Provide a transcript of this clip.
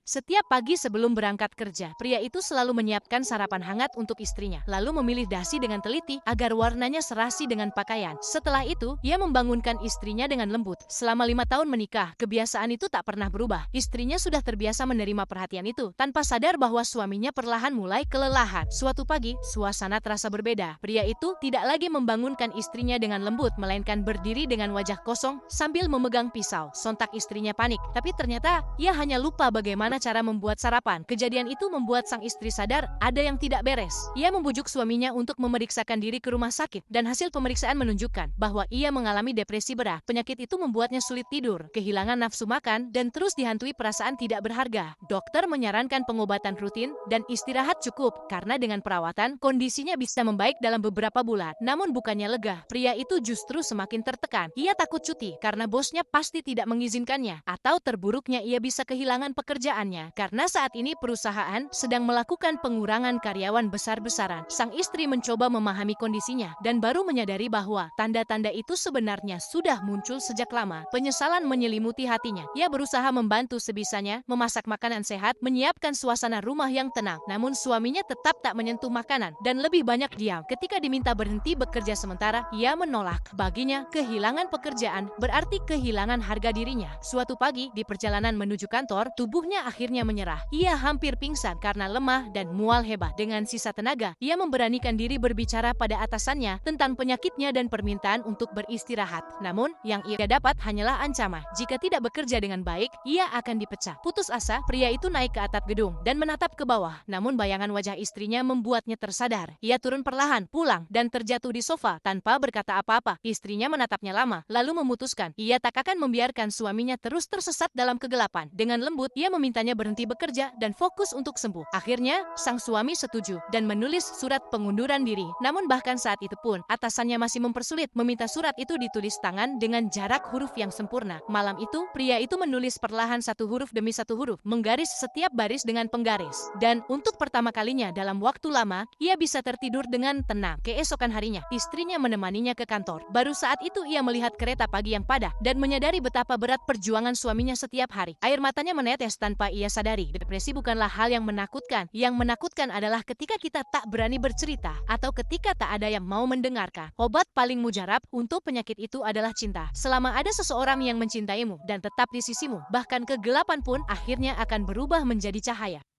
Setiap pagi sebelum berangkat kerja, pria itu selalu menyiapkan sarapan hangat untuk istrinya, lalu memilih dasi dengan teliti agar warnanya serasi dengan pakaian. Setelah itu, ia membangunkan istrinya dengan lembut. Selama 5 tahun menikah, kebiasaan itu tak pernah berubah. Istrinya sudah terbiasa menerima perhatian itu, tanpa sadar bahwa suaminya perlahan mulai kelelahan. Suatu pagi, suasana terasa berbeda. Pria itu tidak lagi membangunkan istrinya dengan lembut, melainkan berdiri dengan wajah kosong sambil memegang pisau. Sontak istrinya panik, tapi ternyata ia hanya lupa bagaimana cara membuat sarapan. Kejadian itu membuat sang istri sadar ada yang tidak beres. Ia membujuk suaminya untuk memeriksakan diri ke rumah sakit dan hasil pemeriksaan menunjukkan bahwa ia mengalami depresi berat. Penyakit itu membuatnya sulit tidur, kehilangan nafsu makan, dan terus dihantui perasaan tidak berharga. Dokter menyarankan pengobatan rutin dan istirahat cukup karena dengan perawatan kondisinya bisa membaik dalam beberapa bulan. Namun bukannya lega, pria itu justru semakin tertekan. Ia takut cuti karena bosnya pasti tidak mengizinkannya, atau terburuknya ia bisa kehilangan pekerjaan karena saat ini perusahaan sedang melakukan pengurangan karyawan besar-besaran. Sang istri mencoba memahami kondisinya dan baru menyadari bahwa tanda-tanda itu sebenarnya sudah muncul sejak lama. Penyesalan menyelimuti hatinya. Ia berusaha membantu sebisanya, memasak makanan sehat, menyiapkan suasana rumah yang tenang. Namun suaminya tetap tak menyentuh makanan dan lebih banyak diam. Ketika diminta berhenti bekerja sementara, ia menolak. Baginya, kehilangan pekerjaan berarti kehilangan harga dirinya. Suatu pagi, di perjalanan menuju kantor, tubuhnya akhirnya menyerah. Ia hampir pingsan karena lemah dan mual hebat. Dengan sisa tenaga, ia memberanikan diri berbicara pada atasannya tentang penyakitnya dan permintaan untuk beristirahat. Namun, yang ia dapat hanyalah ancaman. Jika tidak bekerja dengan baik, ia akan dipecat. Putus asa, pria itu naik ke atap gedung dan menatap ke bawah. Namun bayangan wajah istrinya membuatnya tersadar. Ia turun perlahan, pulang, dan terjatuh di sofa tanpa berkata apa-apa. Istrinya menatapnya lama, lalu memutuskan ia tak akan membiarkan suaminya terus tersesat dalam kegelapan. Dengan lembut, ia memintanya berhenti bekerja dan fokus untuk sembuh. Akhirnya, sang suami setuju dan menulis surat pengunduran diri. Namun bahkan saat itu pun, atasannya masih mempersulit meminta surat itu ditulis tangan dengan jarak huruf yang sempurna. Malam itu, pria itu menulis perlahan satu huruf demi satu huruf, menggaris setiap baris dengan penggaris. Dan untuk pertama kalinya dalam waktu lama, ia bisa tertidur dengan tenang. Keesokan harinya, istrinya menemaninya ke kantor. Baru saat itu ia melihat kereta pagi yang padat dan menyadari betapa berat perjuangan suaminya setiap hari. Air matanya menetes tanpa ia sadari. Depresi bukanlah hal yang menakutkan. Yang menakutkan adalah ketika kita tak berani bercerita atau ketika tak ada yang mau mendengarkan. Obat paling mujarab untuk penyakit itu adalah cinta. Selama ada seseorang yang mencintaimu dan tetap di sisimu, bahkan kegelapan pun akhirnya akan berubah menjadi cahaya.